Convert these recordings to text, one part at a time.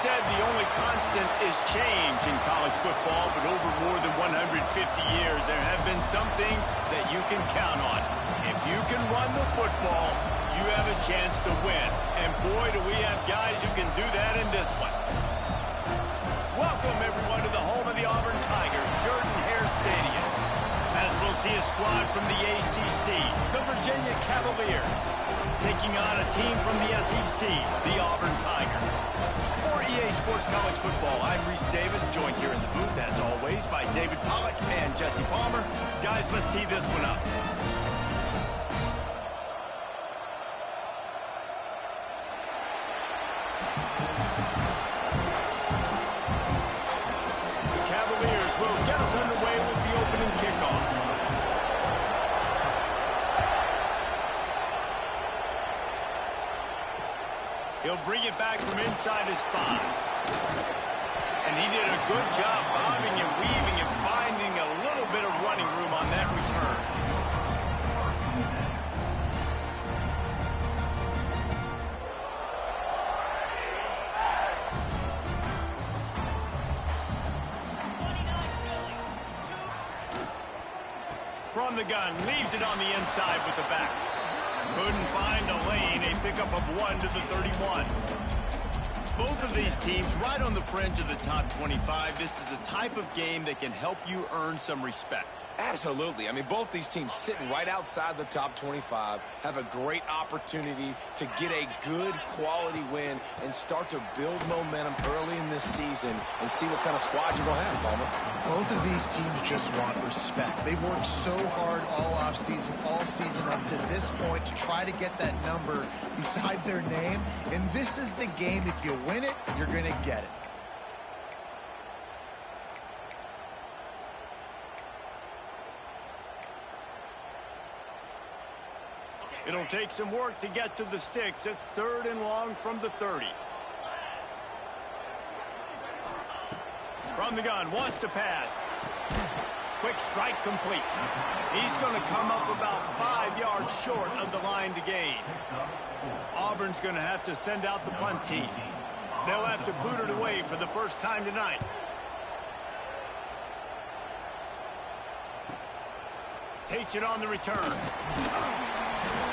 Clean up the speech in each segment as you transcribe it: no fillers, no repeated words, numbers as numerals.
said the only constant is change in college football, but over more than 150 years, there have been some things that you can count on. If you can run the football, you have a chance to win. And boy, do we have guys who can do that in this one. Welcome, everyone, to the home of the Auburn Tigers, Jordan-Hare Stadium. As we'll see a squad from the ACC, the Virginia Cavaliers, taking on a team from the SEC, the Auburn Tigers. For EA Sports College Football, I'm Reese Davis, joined here in the booth, as always, by David Pollack and Jesse Palmer. Guys, let's tee this one up. The Cavaliers will get us underway with the opening kickoff. He'll bring it back from inside his 5. And he did a good job bobbing and weaving and finding a little bit of running room on that return. From the gun, leaves it on the inside with the back. Couldn't find a lane, a pickup of 1 to the 31. Both of these teams right on the fringe of the top 25. This is a type of game that can help you earn some respect. Absolutely. I mean, both these teams sitting right outside the top 25 have a great opportunity to get a good quality win and start to build momentum early in this season and see what kind of squad you're going to have, Palmer. Both of these teams just want respect. They've worked so hard all offseason, all season up to this point to try to get that number beside their name. And this is the game. If you win it, you're going to get it. It'll take some work to get to the sticks. It's 3rd and long from the 30. From the gun, wants to pass. Quick strike complete. He's going to come up about 5 yards short of the line to gain. Auburn's going to have to send out the punt team. They'll have to boot it away for the first time tonight. Takes it on the return.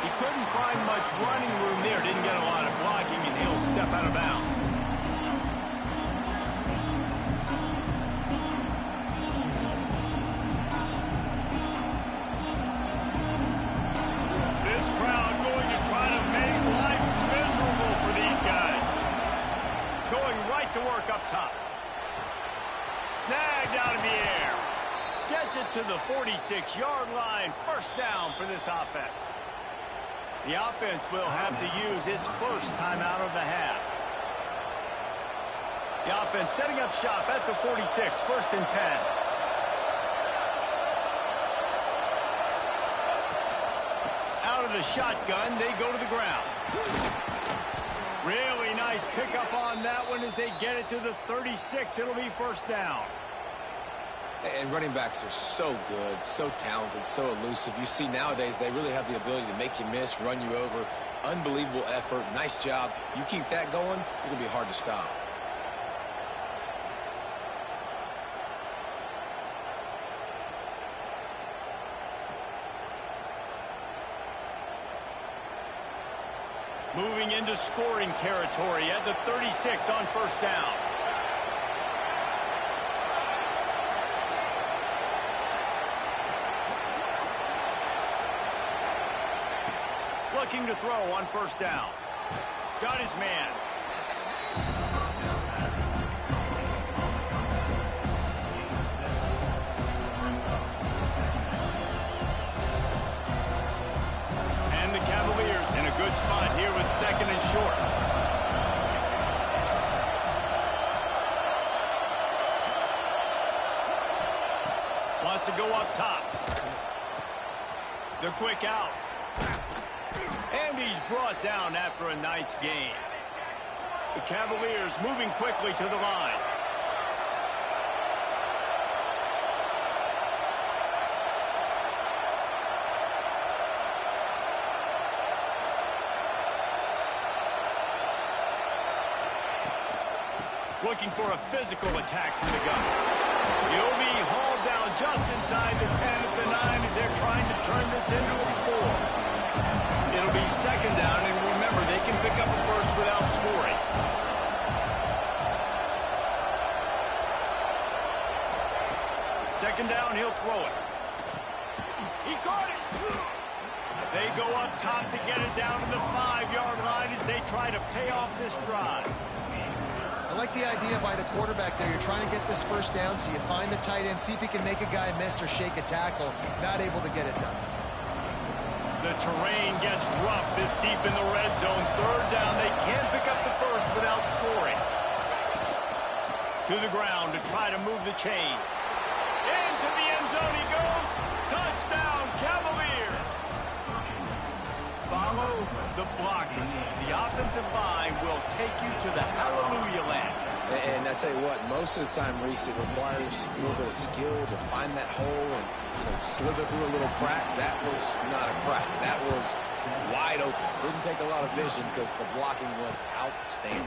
He couldn't find much running room there. Didn't get a lot of blocking, and he'll step out of bounds. This crowd going to try to make life miserable for these guys. Going right to work up top. Snagged out of the air. Gets it to the 46-yard line. First down for this offense. The offense will have to use its first timeout of the half. The offense setting up shop at the 46, 1st and 10. Out of the shotgun, they go to the ground. Really nice pickup on that one as they get it to the 36. It'll be first down. And running backs are so good, so talented, so elusive. You see nowadays they really have the ability to make you miss, run you over. Unbelievable effort. Nice job. You keep that going, it's going to be hard to stop. Moving into scoring territory at the 36 on first down. Looking to throw on first down. Got his man. And the Cavaliers in a good spot here with 2nd and short. Wants to go up top. The quick out. And he's brought down after a nice gain. The Cavaliers moving quickly to the line. Looking for a physical attack from the gun. He'll be hauled down just inside the 10 at the 9 as they're trying to turn this into a score. It'll be second down, and remember, they can pick up a first without scoring. Second down, he'll throw it. He caught it. They go up top to get it down to the 5-yard line as they try to pay off this drive. I like the idea by the quarterback there. You're trying to get this first down, so you find the tight end, see if he can make a guy miss or shake a tackle. Not able to get it done. The terrain gets rough this deep in the red zone. Third down, they can't pick up the first without scoring. To the ground to try to move the chains. Into the end zone he goes. Touchdown, Cavaliers. Follow the blocking. The offensive line will take you to the hallelujah land. And I tell you what, most of the time, Reese, it requires a little bit of skill to find that hole and slither through a little crack. That was not a crack. That was wide open. Didn't take a lot of vision because the blocking was outstanding.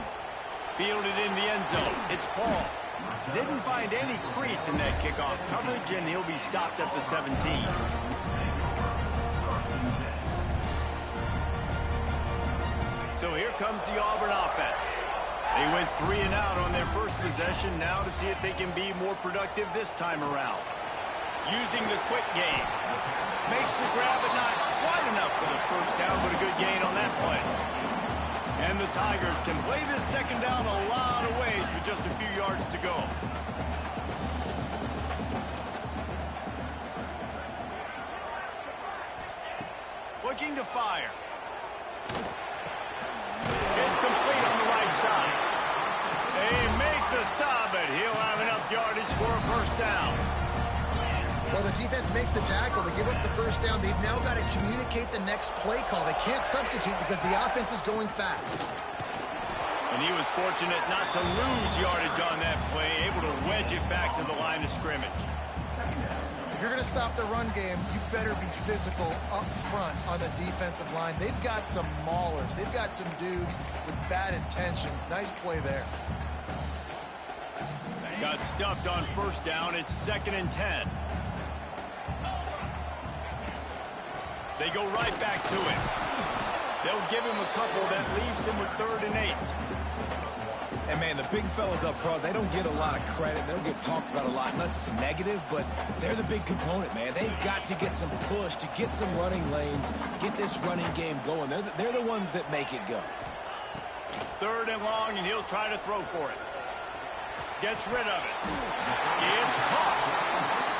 Fielded in the end zone. It's Paul. Didn't find any crease in that kickoff coverage, and he'll be stopped at the 17. So here comes the Auburn offense. They went 3 and out on their first possession, now to see if they can be more productive this time around. Using the quick game. Makes the grab, but not quite enough for the first down, but a good gain on that play. And the Tigers can play this second down a lot of ways with just a few yards to go. Looking to fire. It's complete on the right side. They make the stop, but he'll have enough yardage for a first down. Well, the defense makes the tackle. They give up the first down. They've now got to communicate the next play call. They can't substitute because the offense is going fast. And he was fortunate not to lose yardage on that play, able to wedge it back to the line of scrimmage. If you're going to stop the run game, you better be physical up front on the defensive line. They've got some maulers. They've got some dudes with bad intentions. Nice play there. Got stuffed on first down. It's 2nd and 10. They go right back to it. They'll give him a couple that leaves him with 3rd and 8. And, man, the big fellas up front, they don't get a lot of credit. They don't get talked about a lot unless it's negative, but they're the big component, man. They've got to get some push, to get some running lanes, get this running game going. They're the ones that make it go. 3rd and long, and he'll try to throw for it. Gets rid of it. It's caught.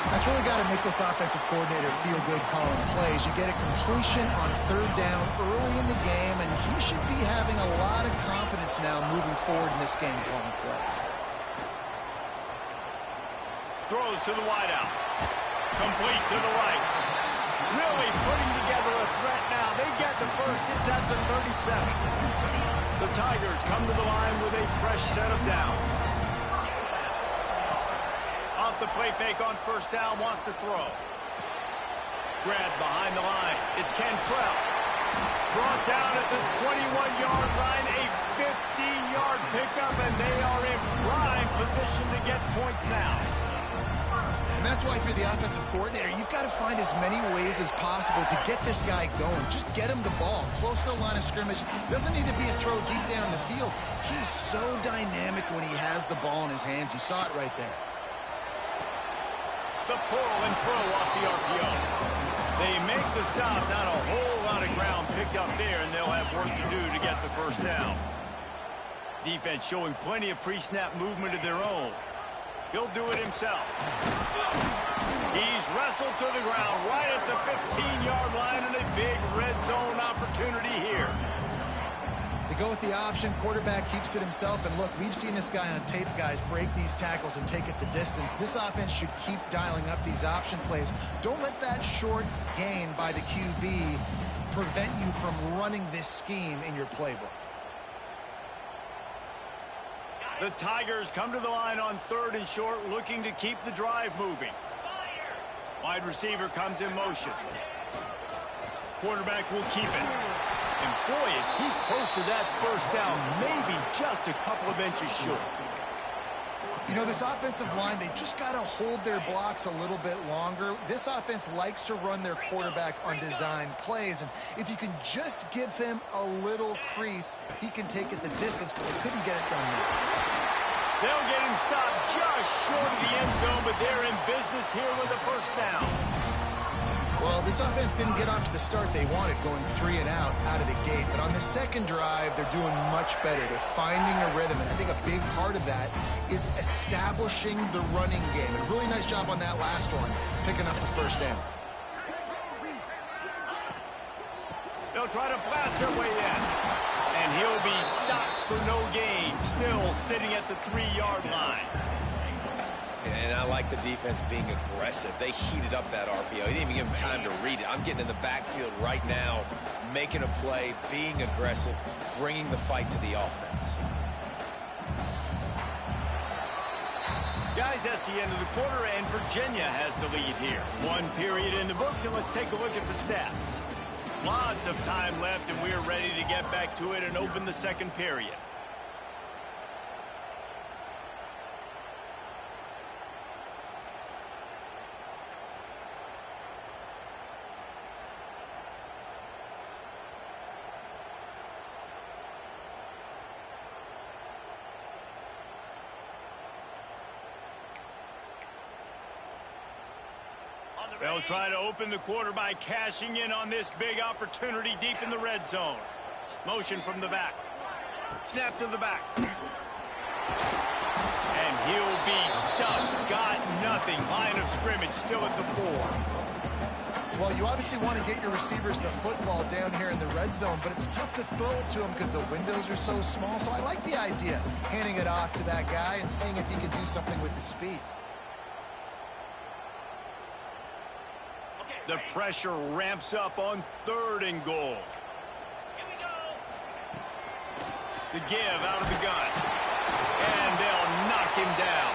That's really got to make this offensive coordinator feel good calling plays. You get a completion on 3rd down early in the game, and he should be having a lot of confidence now moving forward in this game calling plays. Throws to the wideout. Complete to the right. Really putting together a threat now. They get the first. It's at the 37. The Tigers come to the line with a fresh set of downs. Off the play fake on first down, wants to throw. Grabbed behind the line. It's Cantrell. Brought down at the 21-yard line, a 15-yard pickup, and they are in prime position to get points now. And that's why if you're the offensive coordinator, you've got to find as many ways as possible to get this guy going. Just get him the ball close to the line of scrimmage. Doesn't need to be a throw deep down the field. He's so dynamic when he has the ball in his hands. You saw it right there. The pull and throw off the RPO. They make the stop. Not a whole lot of ground picked up there, and they'll have work to do to get the first down. Defense showing plenty of pre-snap movement of their own. He'll do it himself. He's wrestled to the ground right at the 15-yard line, and a big red zone opportunity here. They go with the option. Quarterback keeps it himself. And look, we've seen this guy on tape, guys, break these tackles and take it the distance. This offense should keep dialing up these option plays. Don't let that short gain by the QB prevent you from running this scheme in your playbook. The Tigers come to the line on 3rd and short, looking to keep the drive moving. Wide receiver comes in motion. Quarterback will keep it. And boy, is he close to that first down, maybe just a couple of inches short. You know, this offensive line, they just got to hold their blocks a little bit longer. This offense likes to run their quarterback on design plays, and if you can just give him a little crease, he can take it the distance, but they couldn't get it done there. They'll get him stopped just short of the end zone, but they're in business here with a first down. Well, this offense didn't get off to the start they wanted, going 3 and out of the gate. But on the second drive, they're doing much better. They're finding a rhythm, and I think a big part of that is establishing the running game. And a really nice job on that last one, picking up the first down. They'll try to blast their way in. And he'll be stopped for no gain, still sitting at the 3-yard line. And I like the defense being aggressive. They heated up that RPO. He didn't even give him time to read it. I'm getting in the backfield right now, making a play, being aggressive, bringing the fight to the offense. Guys, that's the end of the quarter, and Virginia has the lead here. 1 period in the books, and let's take a look at the stats. Lots of time left, and we're ready to get back to it and open the second period. They'll try to open the quarter by cashing in on this big opportunity deep in the red zone. Motion from the back. Snap to the back. And he'll be stuck. Got nothing. Line of scrimmage still at the 4. Well, you obviously want to get your receivers the football down here in the red zone, but it's tough to throw it to them because the windows are so small. So I like the idea, handing it off to that guy and seeing if he can do something with the speed. The pressure ramps up on 3rd and goal. Here we go. The give out of the gun. And they'll knock him down.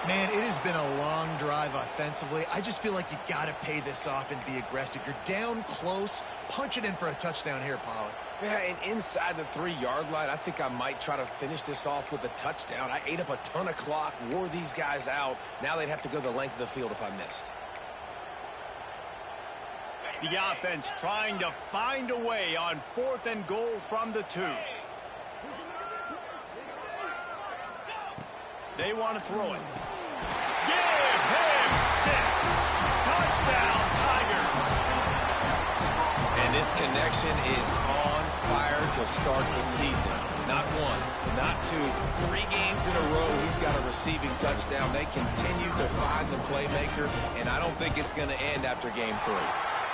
Man, it has been a long drive offensively. I just feel like you got to pay this off and be aggressive. You're down close. Punch it in for a touchdown here, Pollard. Yeah, and inside the 3-yard line, I think I might try to finish this off with a touchdown. I ate up a ton of clock, wore these guys out. Now they'd have to go the length of the field if I missed. The offense trying to find a way on 4th and goal from the 2. They want to throw it. Give him 6. Touchdown, Tigers. And this connection is on fire to start the season. Not 1, not 2, 3 games in a row. He's got a receiving touchdown. They continue to find the playmaker, and I don't think it's going to end after game 3.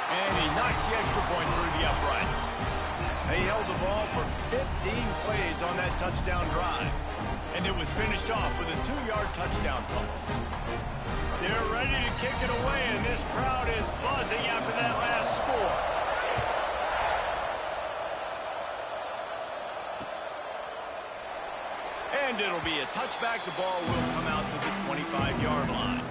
And he knocks the extra point through the uprights. They held the ball for 15 plays on that touchdown drive. And it was finished off with a 2-yard touchdown toss. They're ready to kick it away, and this crowd is buzzing after that last score. And it'll be a touchback. The ball will come out to the 25-yard line.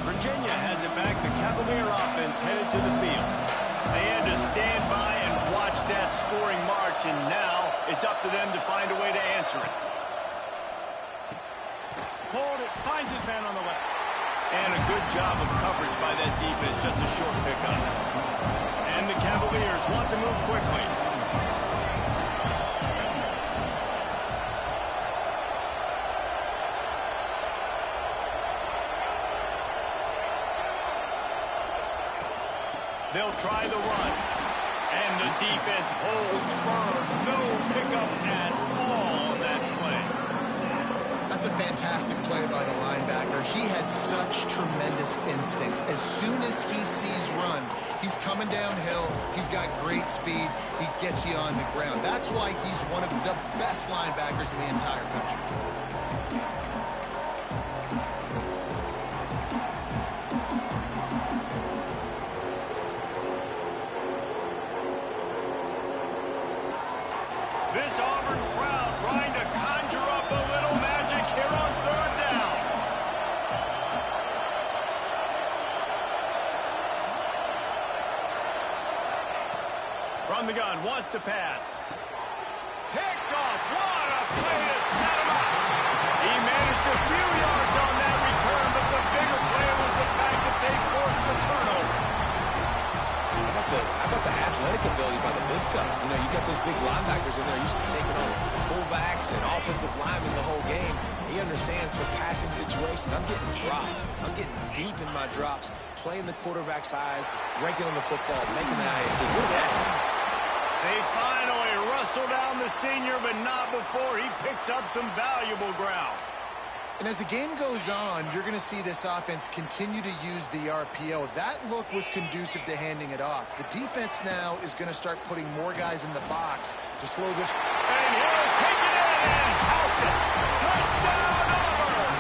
Virginia has it back. The Cavalier offense headed to the field. They had to stand by and watch that scoring march, and now it's up to them to find a way to answer it. Pulled it, finds his man on the left. And a good job of coverage by that defense, just a short pickup. And the Cavaliers want to move quickly. They'll try the run. And the defense holds firm. No pickup at all on that play. That's a fantastic play by the linebacker. He has such tremendous instincts. As soon as he sees run, he's coming downhill. He's got great speed. He gets you on the ground. That's why he's one of the best linebackers in the entire country. the gun, wants to pass. Picked off. What a play to set him up. He managed a few yards on that return, but the bigger play was the fact that they forced the turnover. How about the athletic ability by the big fella? You know, you got those big linebackers in there used to taking on fullbacks and offensive linemen the whole game. He understands for passing situations. I'm getting drops. I'm getting deep in my drops, playing the quarterback's eyes, breaking on the football, making the INT. Look at that. They finally wrestle down the senior, but not before he picks up some valuable ground. And as the game goes on, you're going to see this offense continue to use the RPO. That look was conducive to handing it off. The defense now is going to start putting more guys in the box to slow this. And he'll take it in and house it. Touchdown, Auburn!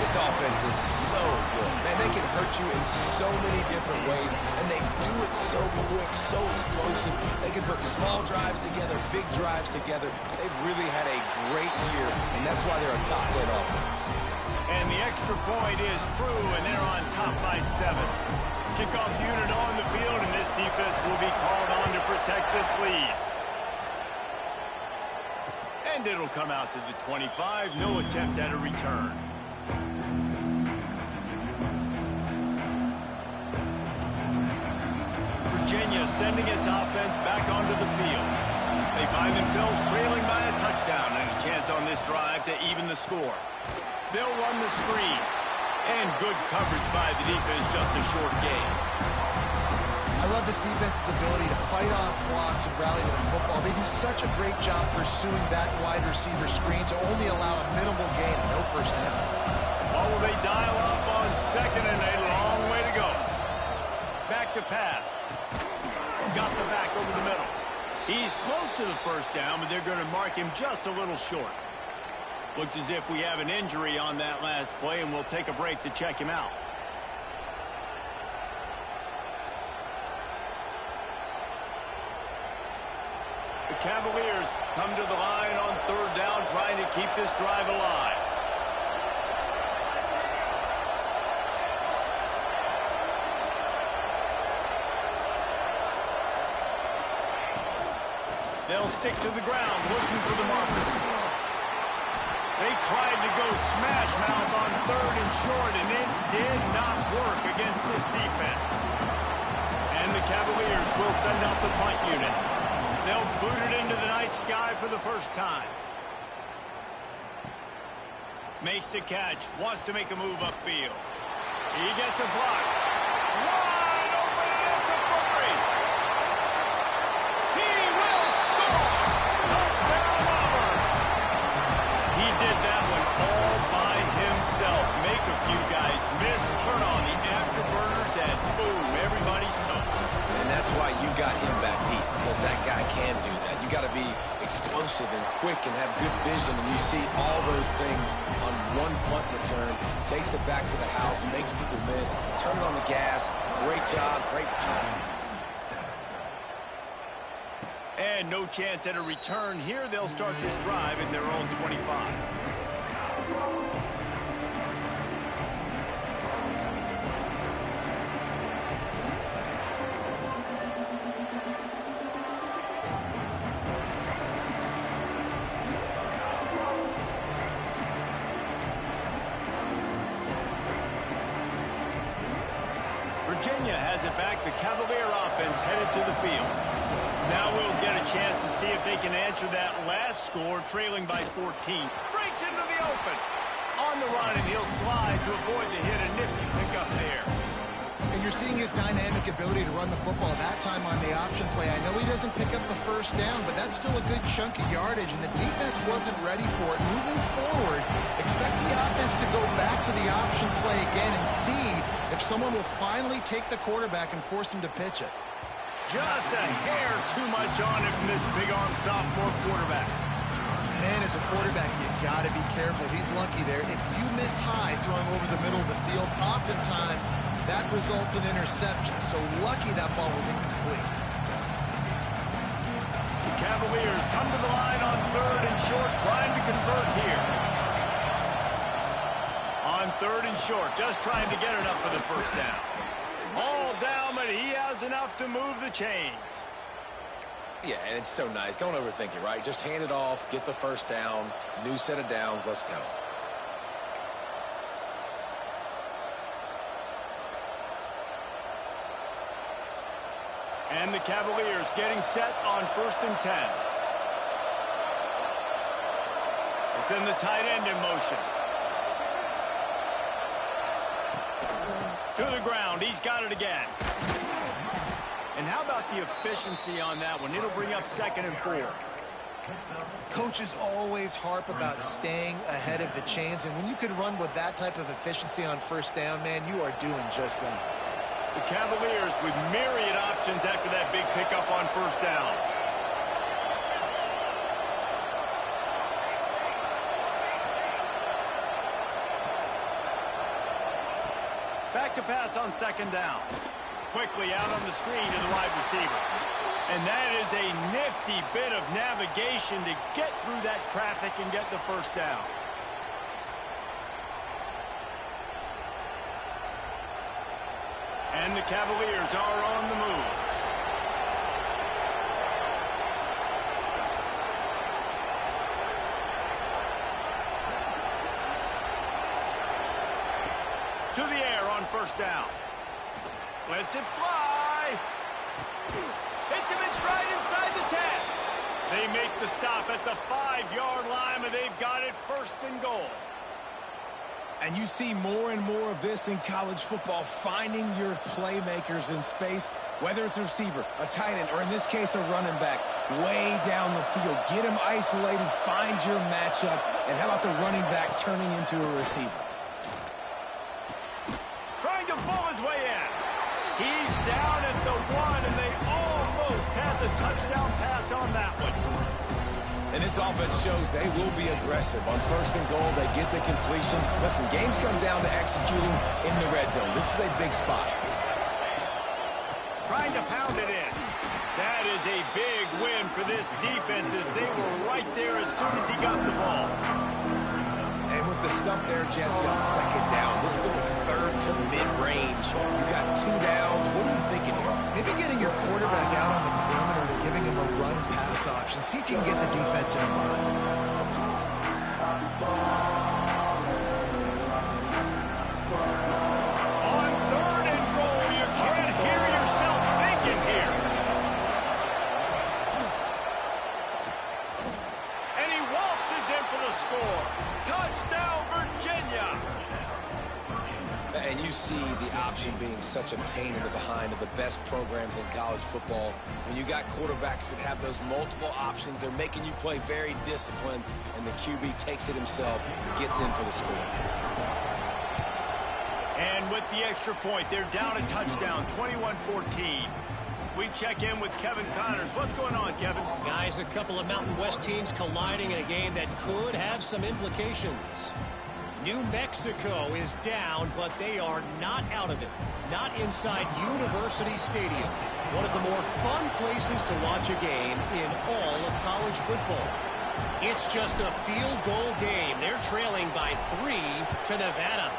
This offense is so good. Man, they can hurt you in so many different ways, and they do it so quick, so explosive. They can put small drives together, big drives together. They've really had a great year, and that's why they're a top 10 offense. And the extra point is true, and they're on top by 7. Kickoff unit on the field, and this defense will be called on to protect this lead. And it'll come out to the 25. No attempt at a return. Virginia sending its offense back onto the field. They find themselves trailing by a touchdown and a chance on this drive to even the score. They'll run the screen. And good coverage by the defense, just a short gain. I love this defense's ability to fight off blocks and rally to the football. They do such a great job pursuing that wide receiver screen to only allow a minimal gain and no first down. Oh, will they dial up on second and a long way to go. Back to pass. Got the back over the middle. He's close to the first down, but they're going to mark him just a little short. Looks as if we have an injury on that last play, and we'll take a break to check him out. The Cavaliers come to the line on third down, trying to keep this drive alive. They'll stick to the ground, looking for the marker. They tried to go smash mouth on third and short, and it did not work against this defense. And the Cavaliers will send out the punt unit. They'll boot it into the night sky for the first time. Makes the catch, wants to make a move upfield. He gets a block. Wide open, and it's a foot race. He will score! Touchdown, Auburn! He did that one all by himself. Make a few guys miss, turn on the afterburners, and boom, everybody's toast. And that's why you got him back deep, because that guy can do that. You got to be explosive and quick and have good vision, and you see all those things on one punt return. Takes it back to the house, makes people miss, turn it on the gas. Great job, great return. And no chance at a return here. They'll start this drive at their own 25. Virginia has it back. The Cavalier offense headed to the field. Now we'll get a chance to see if they can answer that last score, trailing by 14. Breaks into the open. On the run, and he'll slide to avoid the hit. A nifty pickup there. And you're seeing his dynamic ability to run the football, that time on the option play. I know he doesn't pick up the first down, but that's still a good chunk of yardage, and the defense wasn't ready for it. Moving forward, expect the offense to go back to the option play again and see if someone will finally take the quarterback and force him to pitch it. Just a hair too much on it from this big-arm sophomore quarterback. Man, as a quarterback, you got to be careful. He's lucky there. If you miss high throwing over the middle of the field, oftentimes that results in interception. So lucky that ball was incomplete. The Cavaliers come to the line on third and short, trying to convert here. On third and short, just trying to get enough for the first down. All down, but he has enough to move the chains. Yeah, and it's so nice. Don't overthink it, right? Just hand it off, get the first down, new set of downs, let's go. And the Cavaliers getting set on 1st and 10. They send the tight end in motion. To the ground. He's got it again. And how about the efficiency on that one? It'll bring up 2nd and 4. Coaches always harp about staying ahead of the chains, and when you can run with that type of efficiency on 1st down, man, you are doing just that. The Cavaliers with myriad options after that big pickup on 1st down. Back to pass on 2nd down. Quickly out on the screen to the wide receiver. And that is a nifty bit of navigation to get through that traffic and get the 1st down. And the Cavaliers are on the move. To the air on 1st down. Lets it fly. Hits him in stride inside the 10. They make the stop at the 5-yard line, and they've got it 1st and goal. And you see more and more of this in college football, finding your playmakers in space, whether it's a receiver, a tight end, or in this case, a running back, way down the field. Get them isolated, find your matchup, and how about the running back turning into a receiver? Trying to pull his way in. He's down at the 1, and they almost had the touchdown pass on that one. And this offense shows they will be aggressive. On 1st and goal, they get the completion. Listen, games come down to executing in the red zone. This is a big spot. Trying to pound it in. That is a big win for this defense as they were right there as soon as he got the ball. And with the stuff there, Jesse, on 2nd down, this little 3rd to mid-range, you got 2 downs. What are you thinking here? Maybe getting your quarterback out on the perimeter and giving him a run-pass option. See if you can get the defense in mind. On 3rd and goal, you can't hear yourself thinking here. And he waltzes in for the score. Touchdown, Virginia. And you see the option being such a pain in the behind of the best programs in college football. When you got quarterbacks that have those multiple options, they're making you play very disciplined, and the QB takes it himself, gets in for the score. And with the extra point, they're down a touchdown, 21-14. We check in with Kevin Connors. What's going on, Kevin? Guys, a couple of Mountain West teams colliding in a game that could have some implications. New Mexico is down, but they are not out of it. Not inside University Stadium. One of the more fun places to watch a game in all of college football. It's just a field goal game. They're trailing by 3 to Nevada.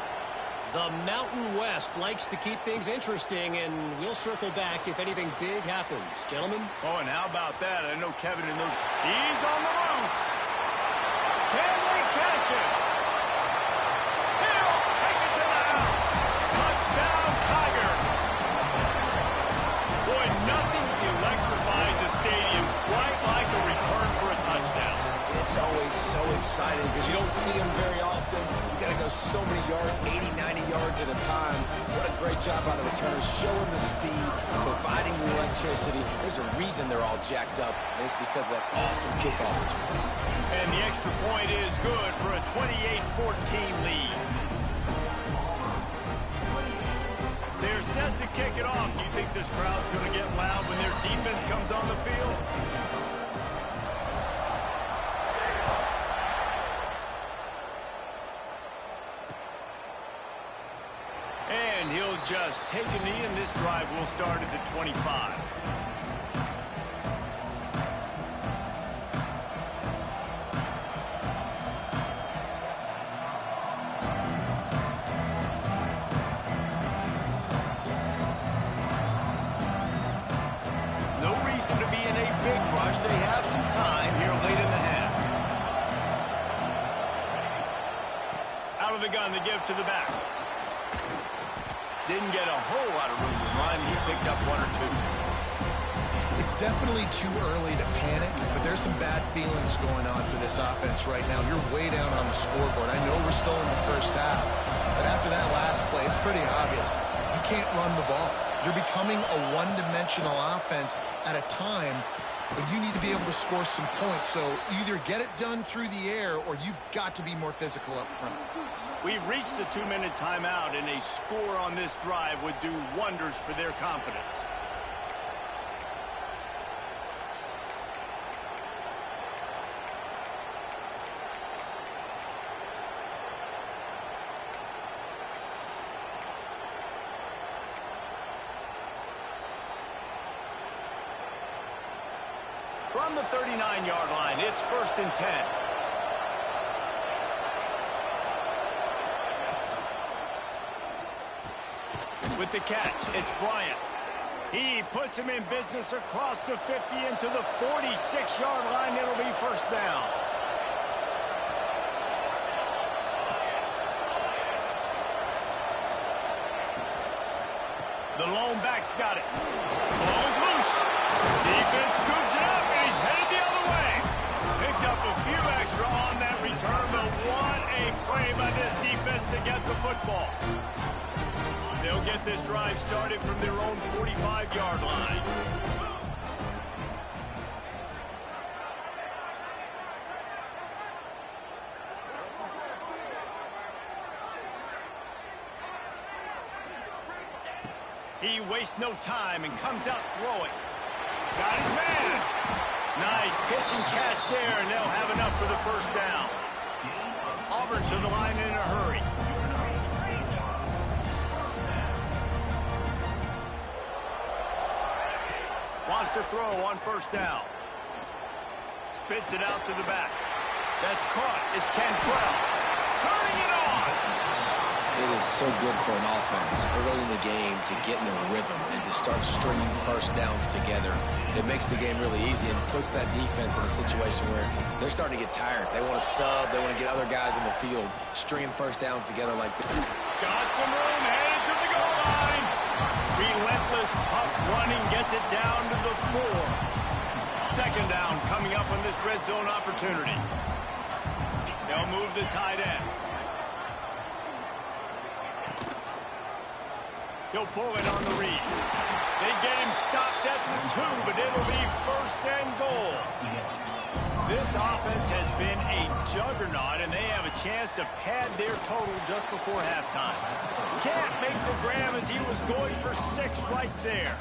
The Mountain West likes to keep things interesting, and we'll circle back if anything big happens. Gentlemen? Oh, and how about that? I know Kevin and those. He's on the loose. Can they catch him? He'll take it to the house. Touchdown, Tiger. Boy, nothing electrifies a stadium quite like a return for a touchdown. It's always so exciting because you don't see them very often. You got to go so many yards, 80, 90 yards at a time. What a great job by the returners, showing the speed, providing the electricity. There's a reason they're all jacked up, and it's because of that awesome kickoff return. And the extra point is good for a 28-14 lead. They're set to kick it off. Do you think this crowd's going to get loud when their defense comes on the field? And he'll just take a knee, and this drive will start at the 25. in a big rush. They have some time here late in the half. Out of the gun to give to the back. Didn't get a whole lot of room to run. He picked up one or two. It's definitely too early to panic, but there's some bad feelings going on for this offense right now. You're way down on the scoreboard. I know we're still in the first half, but after that last play, it's pretty obvious. You can't run the ball. You're becoming a one-dimensional offense at a time when you need to be able to score some points. So either get it done through the air or you've got to be more physical up front. We've reached the 2-minute timeout, and a score on this drive would do wonders for their confidence. From the 39-yard line, it's 1st and 10. With the catch, it's Bryant. He puts him in business across the 50 into the 46-yard line. It'll be 1st down. The lone back's got it. Ball is loose. Defense scoops it up, and he's headed the other way. Picked up a few extra on that return, but what a play by this defense to get the football. They'll get this drive started from their own 45-yard line. He wastes no time and comes out throwing. Got his man. Nice pitch and catch there, and they'll have enough for the 1st down. Auburn to the line in a hurry. Wants to throw on 1st down. Spits it out to the back. That's caught. It's Cantrell. Turning it on. It is so good for an offense early in the game to get in a rhythm and to start stringing 1st downs together. It makes the game really easy and puts that defense in a situation where they're starting to get tired. They want to sub. They want to get other guys in the field, stringing 1st downs together like this. Got some room, headed to the goal line. Relentless, tough running gets it down to the 4. 2nd down coming up on this red zone opportunity. They'll move the tight end. He'll pull it on the read. They get him stopped at the 2, but it'll be 1st and goal. This offense has been a juggernaut, and they have a chance to pad their total just before halftime. Can't make the grab as he was going for 6 right there.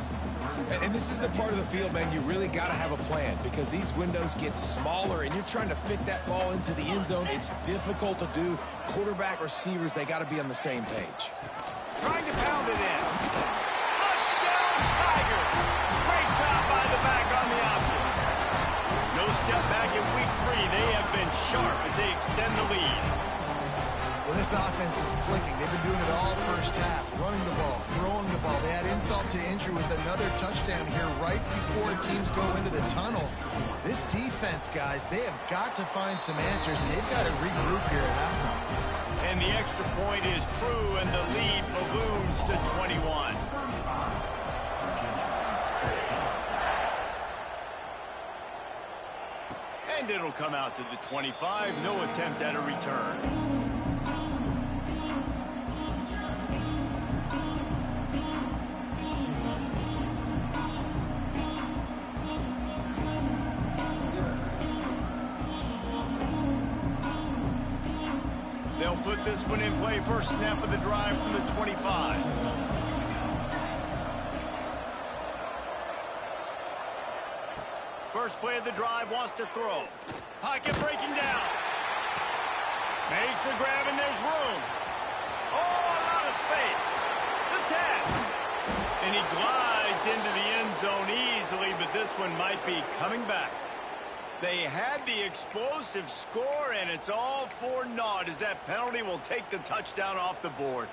And this is the part of the field, man, you really got to have a plan because these windows get smaller and you're trying to fit that ball into the end zone. It's difficult to do. Quarterback, receivers, they got to be on the same page. Trying to pound it in. Touchdown, Tiger. Great job by the back on the option. No step back in week 3. They have been sharp as they extend the lead. Well, this offense is clicking. They've been doing it all 1st half. Running the ball, throwing the ball. They had insult to injury with another touchdown here right before teams go into the tunnel. This defense, guys, they have got to find some answers, and they've got to regroup here at halftime. And the extra point is true, and the lead balloons to 21. And it'll come out to the 25. No attempt at a return. They'll put this one in play. 1st snap of the drive from the 25. First play of the drive, wants to throw. Pocket breaking down. Makes the grab and there's room. Oh, a lot of space. The 10. And he glides into the end zone easily, but this one might be coming back. They had the explosive score, and it's all for naught as that penalty will take the touchdown off the board.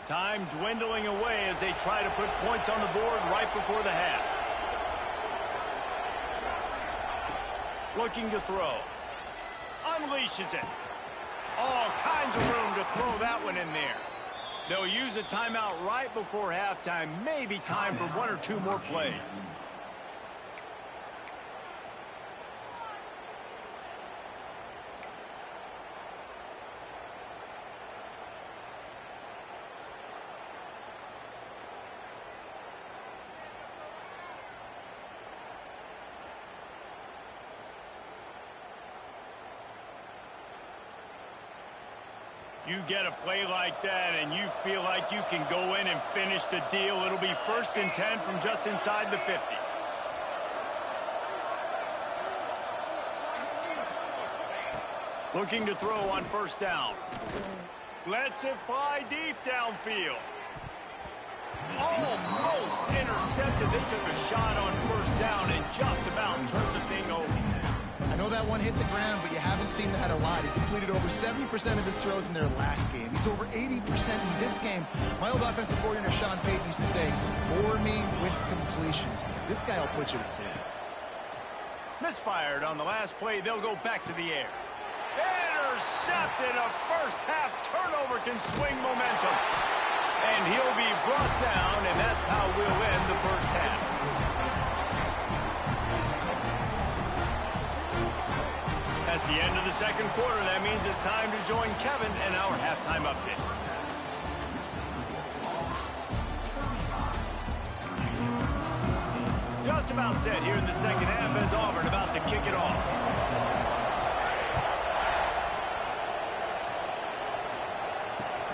Time dwindling away as they try to put points on the board right before the half. Looking to throw. Unleashes it. All kinds of room to throw that one in there. They'll use a timeout right before halftime. Maybe time for 1 or 2 more plays. You get a play like that and you feel like you can go in and finish the deal. It'll be 1st and 10 from just inside the 50. Looking to throw on 1st down. Lets it fly deep downfield. Almost intercepted. They took a shot on 1st down and just about turned the thing over. I know that one hit the ground, but you haven't seen that a lot. He completed over 70% of his throws in their last game. He's over 80% in this game. My old offensive coordinator, Sean Payton, used to say, bore me with completions. This guy will put you to sleep. Misfired on the last play. They'll go back to the air. Intercepted. A first-half turnover can swing momentum. And he'll be brought down, and that's how we'll end the first half. That's the end of the 2nd quarter. That means it's time to join Kevin in our halftime update. Just about set here in the 2nd half as Auburn about to kick it off.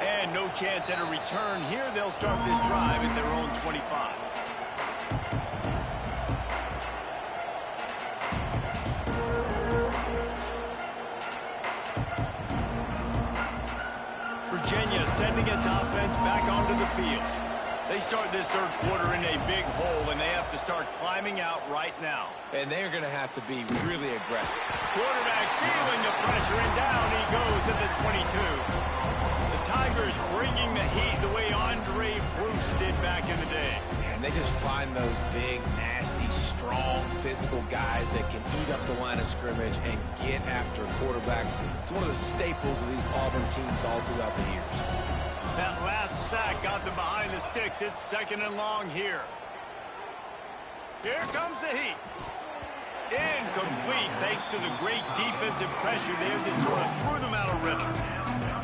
And no chance at a return here. They'll start this drive at their own 25. Virginia sending its offense back onto the field. They start this 3rd quarter in a big hole, and they have to start climbing out right now. And they're going to have to be really aggressive. Quarterback feeling the pressure, and down he goes at the 22. The Tigers bringing the heat the way Andre Bruce did back in the day. And they just find those big, nasty, strong, physical guys that can eat up the line of scrimmage and get after quarterbacks. It's one of the staples of these Auburn teams all throughout the years. That last sack got them behind the sticks. It's 2nd and long here. Here comes the heat. Incomplete thanks to the great defensive pressure there that sort of threw them out of rhythm.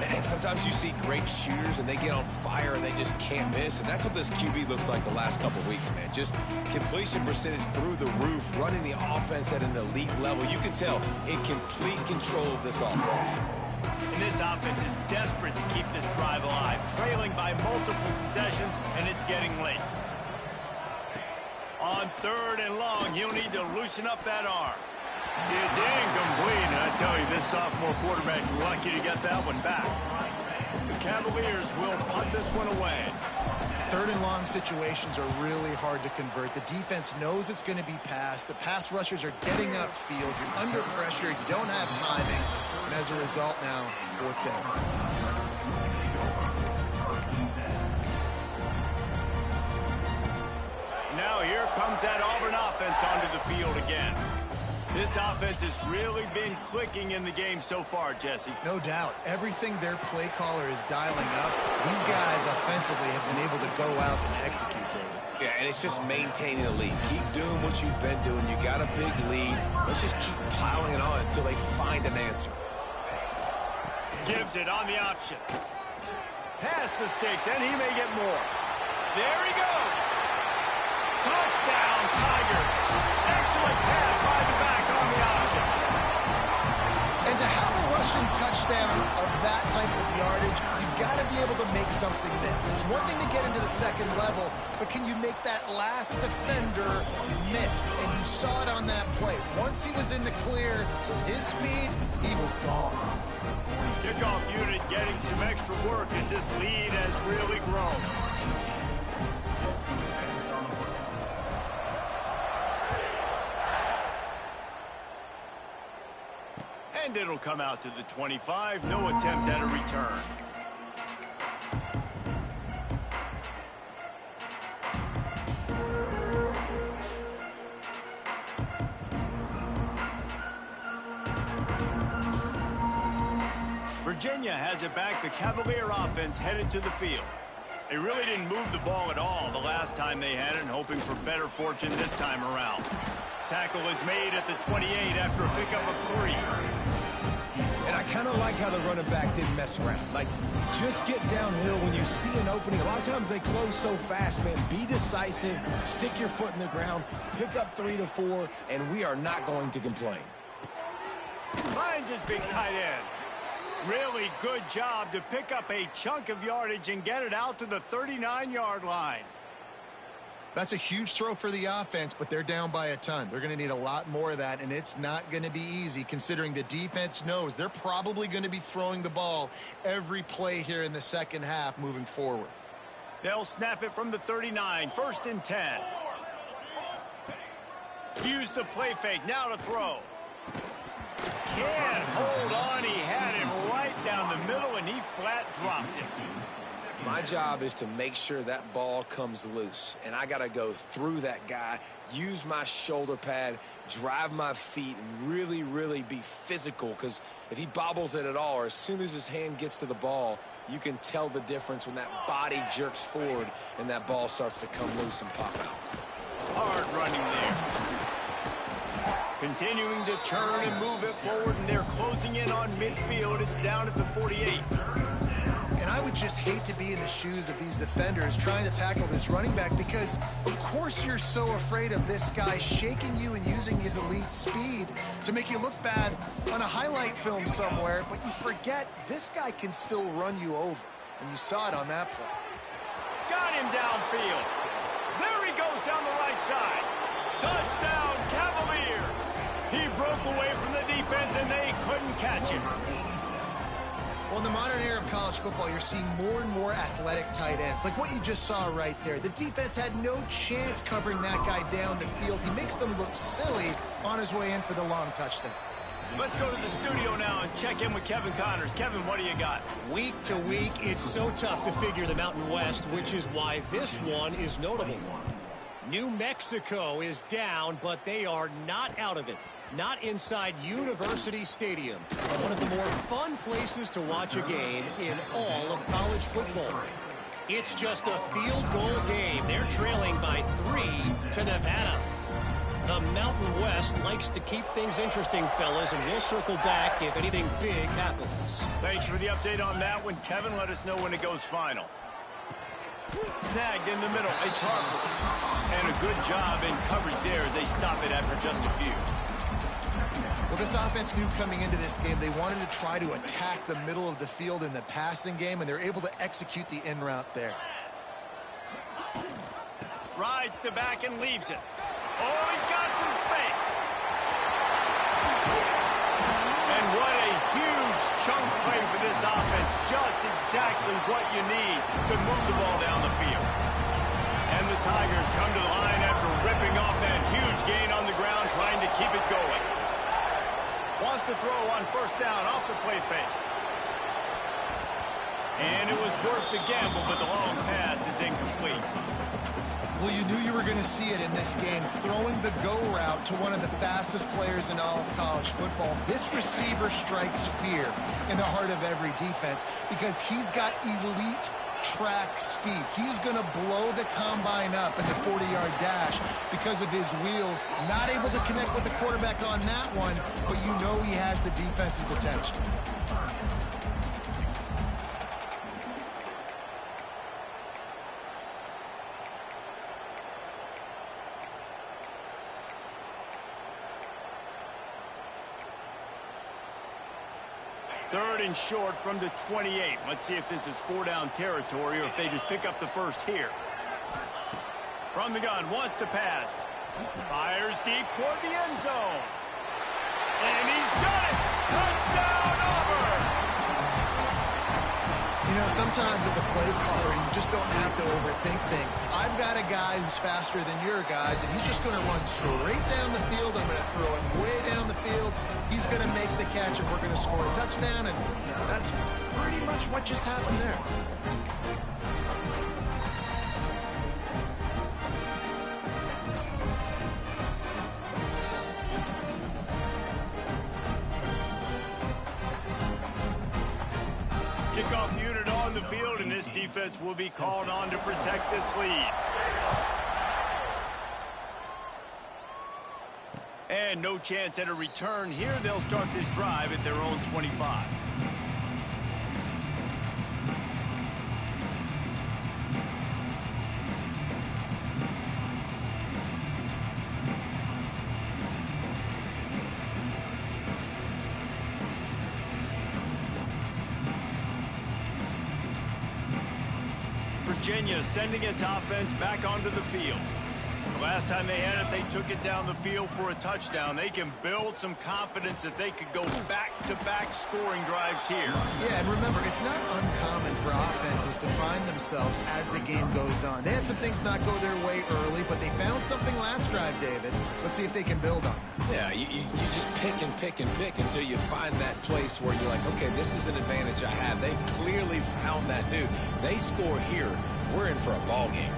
And sometimes you see great shooters and they get on fire and they just can't miss. And that's what this QB looks like the last couple of weeks, man. Just completion percentage through the roof, running the offense at an elite level. You can tell in complete control of this offense. And this offense is desperate to keep this drive alive, trailing by multiple possessions, and it's getting late. On 3rd and long, he'll need to loosen up that arm. It's incomplete, and I tell you, this sophomore quarterback's lucky to get that one back. The Cavaliers will punt this one away. 3rd and long situations are really hard to convert. The defense knows it's going to be passed. The pass rushers are getting upfield. You're under pressure. You don't have timing. And as a result now, 4th down. Now here comes that Auburn offense onto the field again. This offense has really been clicking in the game so far, Jesse. No doubt. Everything their play caller is dialing up, these guys offensively have been able to go out and execute, David. Yeah, and it's just maintaining the lead. Keep doing what you've been doing. You got a big lead. Let's just keep piling it on until they find an answer. Gives it on the option. Past the sticks, and he may get more. There he goes. Touchdown, Tigers. Excellent pass by the back on the option. And to have a rushing touchdown of that type of yardage, you've got to be able to make something miss. It's one thing to get into the 2nd level, but can you make that last defender miss? And you saw it on that play. Once he was in the clear, with his speed, he was gone. Kickoff unit getting some extra work as this lead has really grown. And it'll come out to the 25. No attempt at a return. Virginia has it back. The Cavalier offense headed to the field. They really didn't move the ball at all the last time they had it, and hoping for better fortune this time around. Tackle is made at the 28 after a pickup of 3. And I kind of like how the running back didn't mess around. Like, just get downhill when you see an opening. A lot of times they close so fast, man. Be decisive, stick your foot in the ground, pick up 3 to 4, and we are not going to complain. Finds his big tight end. Really good job to pick up a chunk of yardage and get it out to the 39-yard line. That's a huge throw for the offense, but they're down by a ton. They're going to need a lot more of that, and it's not going to be easy considering the defense knows they're probably going to be throwing the ball every play here in the second half moving forward. They'll snap it from the 39, 1st and 10. Use the play fake, now to throw. Can't hold on. He had him right down the middle, and he flat dropped it. My job is to make sure that ball comes loose, and I got to go through that guy, use my shoulder pad, drive my feet, and really, really be physical, because if he bobbles it at all, or as soon as his hand gets to the ball, you can tell the difference when that body jerks forward and that ball starts to come loose and pop out. Hard running there. Continuing to turn and move it forward, and they're closing in on midfield. It's down at the 48. And I would just hate to be in the shoes of these defenders trying to tackle this running back because, of course, you're so afraid of this guy shaking you and using his elite speed to make you look bad on a highlight film somewhere, but you forget this guy can still run you over, and you saw it on that play. Got him downfield. There he goes down the right side. Touchdown, Cavaliers. He broke away from the defense, and they couldn't catch him. Well, in the modern era of college football, you're seeing more and more athletic tight ends, like what you just saw right there. The defense had no chance covering that guy down the field. He makes them look silly on his way in for the long touchdown. Let's go to the studio now and check in with Kevin Connors. Kevin, what do you got? Week to week, it's so tough to figure the Mountain West, which is why this one is notable. New Mexico is down, but they are not out of it. Not inside University Stadium, one of the more fun places to watch a game in all of college football. It's just a field goal game. They're trailing by 3 to Nevada. The Mountain West likes to keep things interesting, fellas, and we'll circle back if anything big happens. Thanks for the update on that one, Kevin. Let us know when it goes final. Snagged in the middle. It's Harper. And a good job in coverage there as they stop it after just a few. Well, this offense knew coming into this game they wanted to try to attack the middle of the field in the passing game, and they're able to execute the in route there. Rides to back and leaves it. Oh, he's got some space. And what a huge chunk play for this offense. Just exactly what you need to move the ball down the field. And the Tigers come to the line after ripping off that huge gain on the ground, trying to keep it going. Wants to throw on 1st down off the play fake. And it was worth the gamble, but the long pass is incomplete. Well, you knew you were going to see it in this game, throwing the go route to one of the fastest players in all of college football. This receiver strikes fear in the heart of every defense because he's got elite track speed. He's going to blow the combine up in the 40-yard dash because of his wheels. Not able to connect with the quarterback on that one, but you know he has the defense's attention. Third and short from the 28. Let's see if this is 4-down territory or if they just pick up the first here. From the gun, wants to pass. Fires deep toward the end zone. And he's got it! Touchdown, Auburn! You know, sometimes as a play caller, you just don't have to overthink things. I've got a guy who's faster than your guys, and he's just going to run straight down the field. I'm going to throw it way down the field. He's going to make the catch, and we're going to score a touchdown, and that's pretty much what just happened there. Kickoff unit on the field, and this defense will be called on to protect this lead. And no chance at a return here. They'll start this drive at their own 25. Virginia sending its offense back onto the field. The last time they had it, they took it down the field for a touchdown. They can build some confidence that they could go back-to-back scoring drives here. Yeah, and remember, it's not uncommon for offenses to find themselves as the game goes on. They had some things not go their way early, but they found something last drive, David. Let's see if they can build on that. Yeah, you just pick and pick and pick until you find that place where you're like, okay, this is an advantage I have. They clearly found that dude. They score here, we're in for a ball game.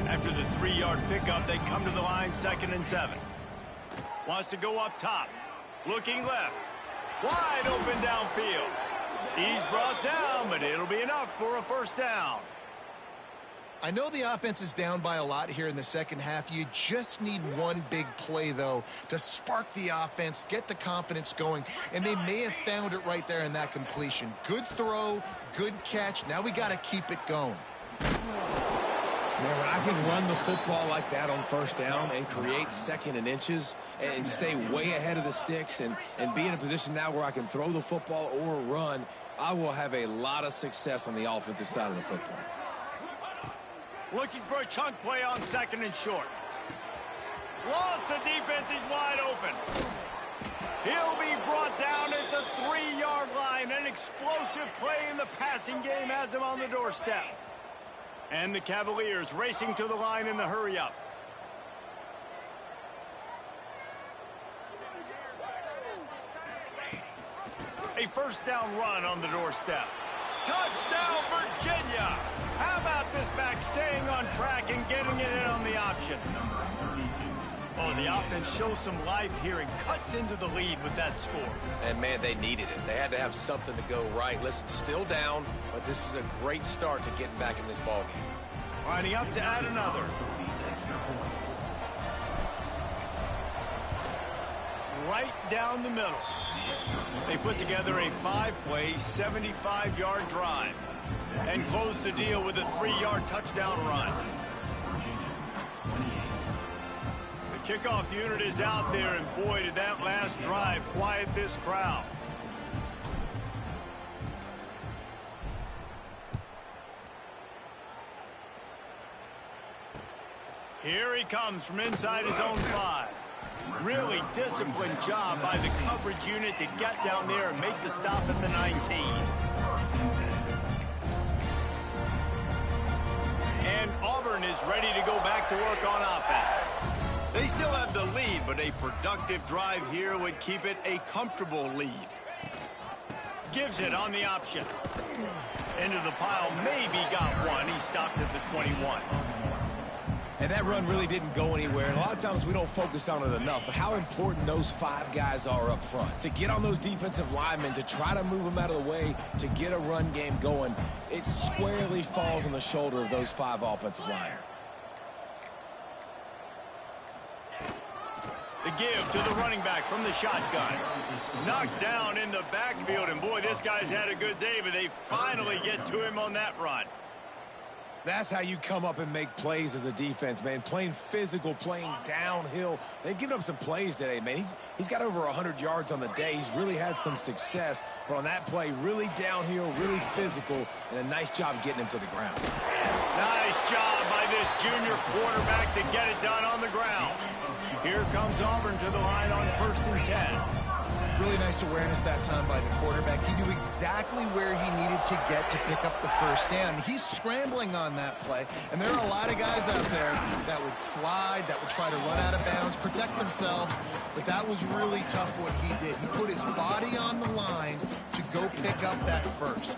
After the 3-yard pickup, they come to the line, 2nd and 7. Wants to go up top. Looking left. Wide open downfield. He's brought down, but it'll be enough for a first down. I know the offense is down by a lot here in the second half. You just need one big play, though, to spark the offense, get the confidence going, and they may have found it right there in that completion. Good throw, good catch. Now we got to keep it going. Man, when I can run the football like that on first down and create 2nd and inches and stay way ahead of the sticks and be in a position now where I can throw the football or run, I will have a lot of success on the offensive side of the football. Looking for a chunk play on 2nd and short. Lost the defense. He's wide open. He'll be brought down at the 3-yard line. An explosive play in the passing game has him on the doorstep. And the Cavaliers racing to the line in the hurry-up. A first down run on the doorstep. Touchdown, Virginia! How about this back staying on track and getting it in on the option? Oh, the offense shows some life here and cuts into the lead with that score. And, man, they needed it. They had to have something to go right. Listen, still down, but this is a great start to getting back in this ballgame. Lining up to add another. Right down the middle. They put together a 5-play, 75-yard drive and close the deal with a 3-yard touchdown run. The kickoff unit is out there, and boy, did that last drive quiet this crowd. Here he comes from inside his own 5. Really disciplined job by the coverage unit to get down there and make the stop at the 19. And Auburn is ready to go back to work on offense. They still have the lead, but a productive drive here would keep it a comfortable lead. Gives it on the option. Into the pile, maybe got one. He stopped at the 21. And that run really didn't go anywhere. And a lot of times we don't focus on it enough. But how important those 5 guys are up front. To get on those defensive linemen, to try to move them out of the way, to get a run game going, it squarely falls on the shoulder of those 5 offensive linemen. The give to the running back from the shotgun. Knocked down in the backfield. And boy, this guy's had a good day, but they finally get to him on that run. That's how you come up and make plays as a defense, man. Playing physical, playing downhill. They've given up some plays today, man. He's got over 100 yards on the day. He's really had some success. But on that play, really downhill, really physical, and a nice job getting him to the ground. Nice job by this junior quarterback to get it done on the ground. Here comes Auburn to the line on 1st and 10. Really nice awareness that time by the quarterback. He knew exactly where he needed to get to pick up the first down. He's scrambling on that play, and there are a lot of guys out there that would slide, that would try to run out of bounds, protect themselves, but that was really tough what he did. He put his body on the line to go pick up that first.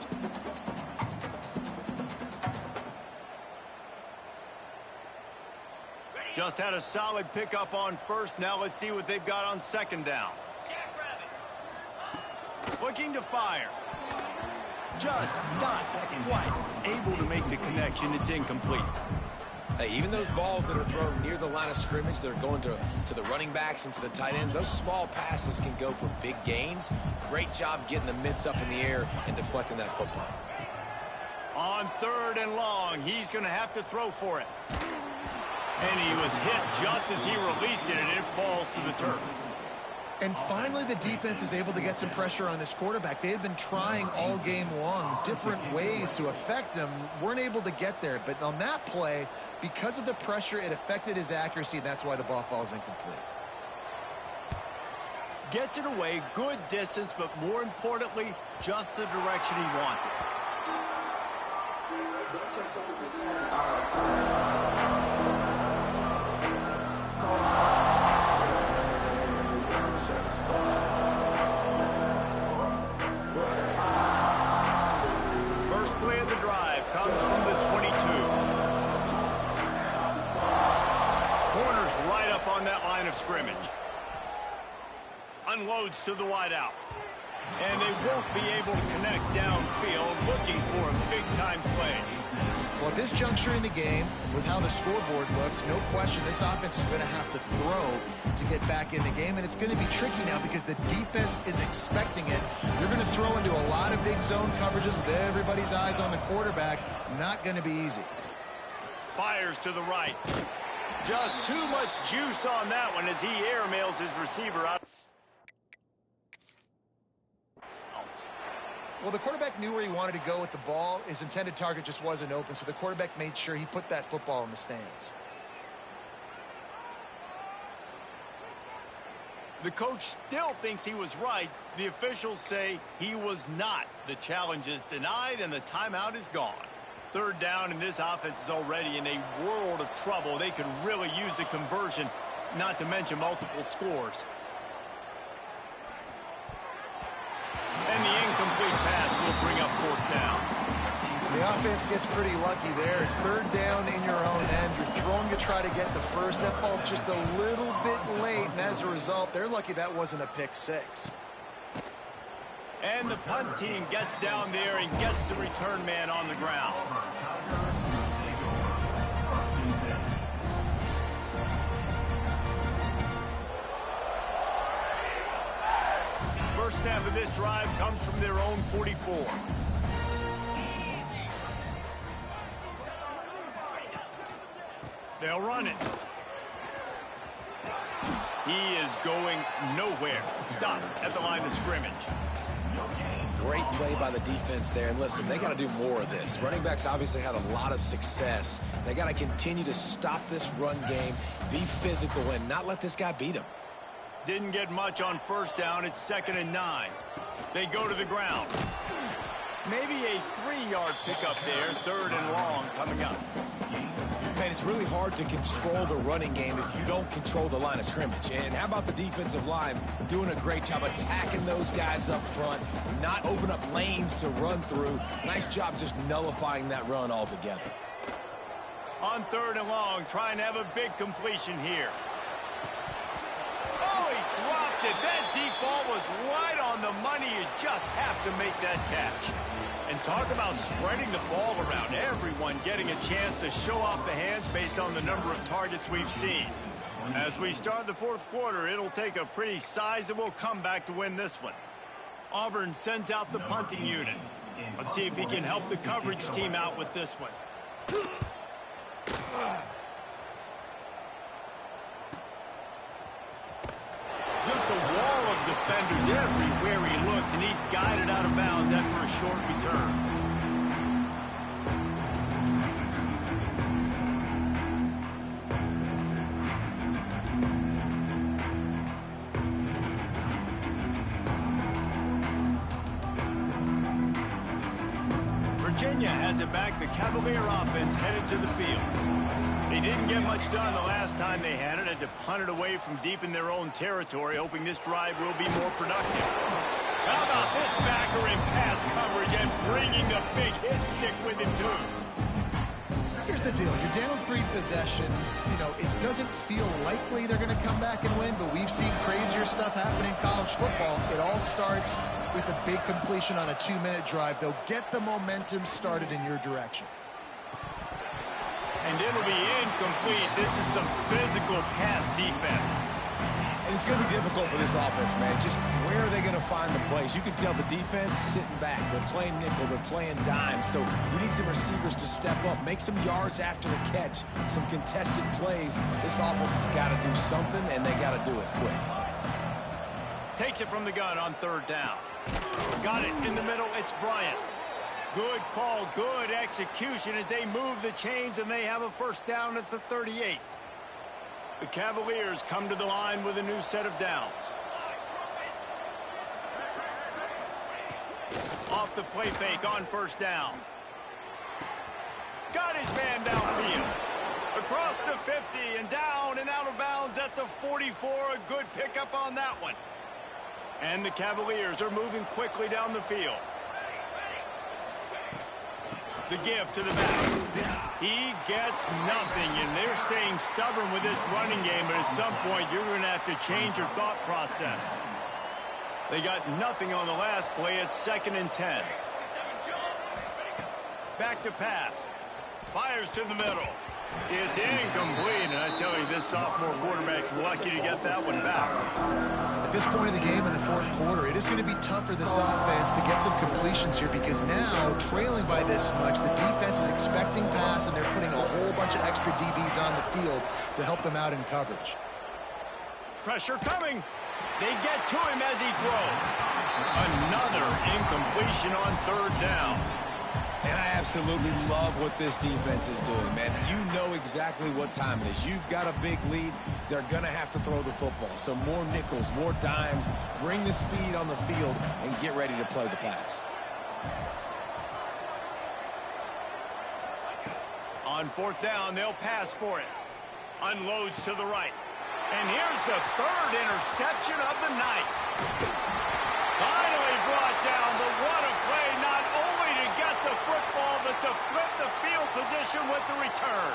Just had a solid pickup on first. Now let's see what they've got on 2nd down. Looking to fire. just not quite able to make the connection. It's incomplete. Hey, even those balls that are thrown near the line of scrimmage that are going to the running backs and to the tight ends, those small passes can go for big gains. Great job getting the mitts up in the air and deflecting that football. On 3rd and long, he's going to have to throw for it. And he was hit just as he released it, and it falls to the turf. And finally, the defense is able to get some pressure on this quarterback. They had been trying all game long different ways to affect him. Weren't able to get there. But on that play, because of the pressure, it affected his accuracy, and that's why the ball falls incomplete. Gets it away, good distance, but more importantly, just the direction he wanted. First play of the drive comes from the 22. Corner's right up on that line of scrimmage. Unloads to the wideout. And they won't be able to connect downfield, looking for a big-time play. Well, at this juncture in the game, with how the scoreboard looks, no question this offense is going to have to throw to get back in the game, and it's going to be tricky now because the defense is expecting it. You're going to throw into a lot of big zone coverages with everybody's eyes on the quarterback. Not going to be easy. Fires to the right. Just too much juice on that one as he airmails his receiver out. Well, the quarterback knew where he wanted to go with the ball. His intended target just wasn't open, so the quarterback made sure he put that football in the stands. The coach still thinks he was right. The officials say he was not. The challenge is denied, and the timeout is gone. 3rd down, and this offense is already in a world of trouble. They could really use a conversion, not to mention multiple scores. And the incomplete pass will bring up 4th down. The offense gets pretty lucky there. 3rd down in your own end. You're throwing to try to get the first. That ball just a little bit late, and as a result, they're lucky that wasn't a pick 6. And the punt team gets down there and gets the return man on the ground. First snap of this drive comes from their own 44. They'll run it. He is going nowhere. Stop at the line of scrimmage. Great play by the defense there. And listen, they got to do more of this. Running backs obviously had a lot of success. They got to continue to stop this run game, be physical, and not let this guy beat them. Didn't get much on 1st down. It's 2nd and 9. They go to the ground. Maybe a 3-yard pickup there. 3rd and long coming up. Man, it's really hard to control the running game if you don't control the line of scrimmage. And how about the defensive line doing a great job attacking those guys up front, not open up lanes to run through. Nice job just nullifying that run altogether. On 3rd and long, trying to have a big completion here. Oh, he dropped it. That deep ball was right on the money. You just have to make that catch. And talk about spreading the ball around. Everyone getting a chance to show off the hands based on the number of targets we've seen. As we start the 4th quarter, it'll take a pretty sizable comeback to win this one. Auburn sends out the punting unit. Let's see if he can help the coverage team out with this one. Just a wall of defenders everywhere he looks, and he's guided out of bounds after a short return. Virginia has it back. The Cavalier offense headed to the field. They didn't get much done the last time they had it. Had to punt it away from deep in their own territory, hoping this drive will be more productive. How about this backer in pass coverage and bringing the big hit stick with him, too? Here's the deal. You're down 3 possessions. You know, it doesn't feel likely they're going to come back and win, but we've seen crazier stuff happen in college football. It all starts with a big completion on a 2-minute drive. They'll get the momentum started in your direction. And it'll be incomplete. This is some physical pass defense. And it's going to be difficult for this offense, man. Just where are they going to find the plays? You can tell the defense sitting back. They're playing nickel. They're playing dime. So you need some receivers to step up, make some yards after the catch, some contested plays. This offense has got to do something, and they got to do it quick. Takes it from the gun on 3rd down. Got it in the middle. It's Bryant. Good call, good execution as they move the chains, and they have a 1st down at the 38. The Cavaliers come to the line with a new set of downs. Off the play fake on 1st down. Got his man downfield. Across the 50 and down and out of bounds at the 44. A good pickup on that one. And the Cavaliers are moving quickly down the field. The give to the back. He gets nothing, and they're staying stubborn with this running game, but at some point you're going to have to change your thought process. They got nothing on the last play. It's 2nd and 10. Back to pass. Fires to the middle. It's incomplete, and I tell you, this sophomore quarterback's lucky to get that one back. At this point in the game in the 4th quarter, it is going to be tough for this offense to get some completions here because now, trailing by this much, the defense is expecting pass, and they're putting a whole bunch of extra DBs on the field to help them out in coverage. Pressure coming. They get to him as he throws. Another incompletion on 3rd down. And I absolutely love what this defense is doing, man. You know exactly what time it is. You've got a big lead. They're going to have to throw the football. So more nickels, more dimes. Bring the speed on the field and get ready to play the pass. On 4th down, they'll pass for it. Unloads to the right. And here's the 3rd interception of the night. Finally brought down, but what a play, not only to get the football, but to flip the field position with the return.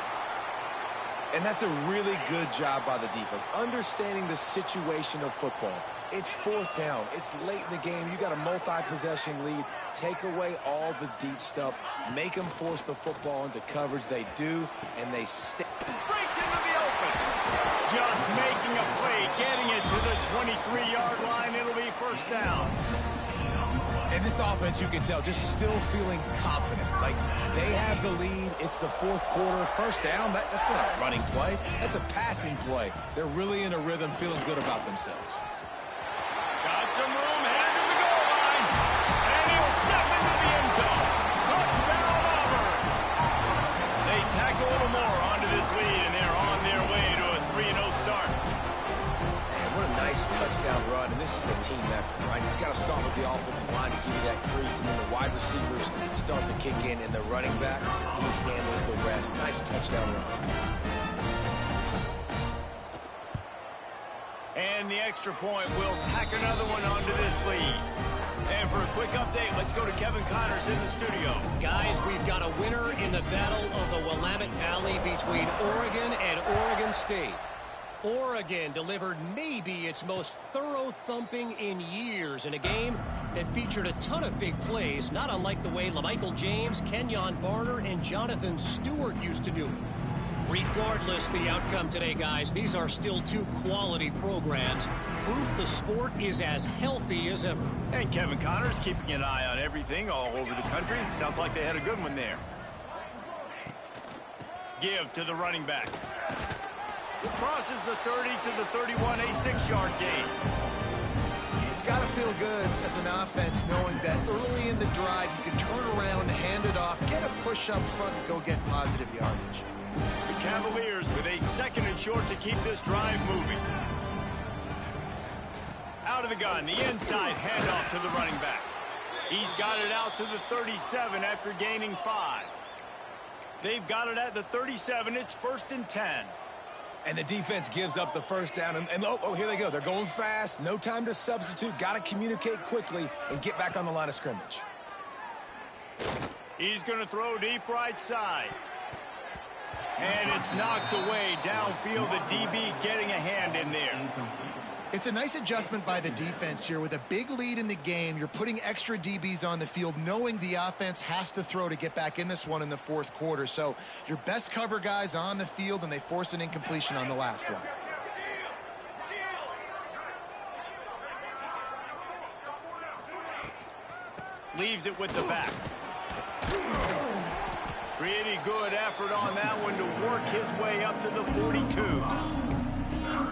And that's a really good job by the defense, understanding the situation of football. It's 4th down. It's late in the game. You got a multi-possession lead. Take away all the deep stuff. Make them force the football into coverage. They do, and they stay. Breaks into the open. Just making a play, getting it to the 23-yard line. It'll be 1st down. And this offense, you can tell, just still feeling confident. Like, they have the lead. It's the 4th quarter. 1st down, that's not a running play. That's a passing play. They're really in a rhythm, feeling good about themselves. Got some room, headed to the goal line. And he'll step into the end zone. Touchdown, Auburn. They tack a little more onto this lead, and they're on their way to a 3-0 start. Man, what a nice touchdown run, and this is a team effort, right? It's got to start with the offensive line to give you that crease, and then the wide receivers start to kick in, and the running back, he handles the rest. Nice touchdown run. And the extra point will tack another one onto this lead. And for a quick update, let's go to Kevin Connors in the studio. Guys, we've got a winner in the battle of the Willamette Valley between Oregon and Oregon State. Oregon delivered maybe its most thorough thumping in years in a game that featured a ton of big plays, not unlike the way LaMichael James, Kenyon Barner, and Jonathan Stewart used to do it. Regardless the outcome today, guys, these are still 2 quality programs. Proof the sport is as healthy as ever. And Kevin Connors keeping an eye on everything all over the country. Sounds like they had a good one there. Give to the running back. Crosses the 30 to the 31, a 6-yard gain. It's got to feel good as an offense knowing that early in the drive you can turn around, hand it off, get a push up front, and go get positive yardage. The Cavaliers with a 2nd and short to keep this drive moving. Out of the gun, the inside handoff to the running back. He's got it out to the 37 after gaining 5. They've got it at the 37. It's 1st and 10. And the defense gives up the 1st down. And oh, here they go. They're going fast. No time to substitute. Got to communicate quickly and get back on the line of scrimmage. He's going to throw deep right side. And it's knocked away downfield. The DB getting a hand in there. It's a nice adjustment by the defense here. With a big lead in the game, you're putting extra DBs on the field, knowing the offense has to throw to get back in this one in the fourth quarter. So your best cover guys on the field, and they force an incompletion on the last one. Leaves it with the back. Pretty good effort on that one to work his way up to the 42.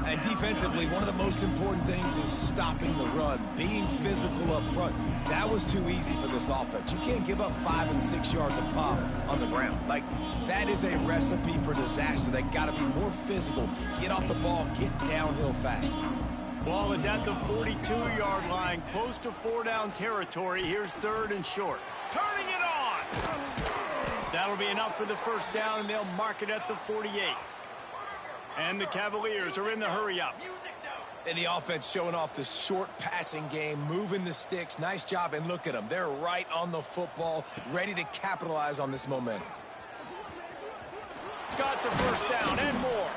And defensively, one of the most important things is stopping the run, being physical up front. That was too easy for this offense. You can't give up 5 and 6 yards a pop on the ground. Like, that is a recipe for disaster. They got to be more physical, get off the ball, get downhill faster. Ball is at the 42-yard line, close to 4-down territory. Here's 3rd and short. Turning it on! That'll be enough for the first down, and they'll mark it at the 48. And the Cavaliers are in the hurry-up. And the offense showing off the short passing game, moving the sticks. Nice job, and look at them. They're right on the football, ready to capitalize on this momentum. Got the first down and more.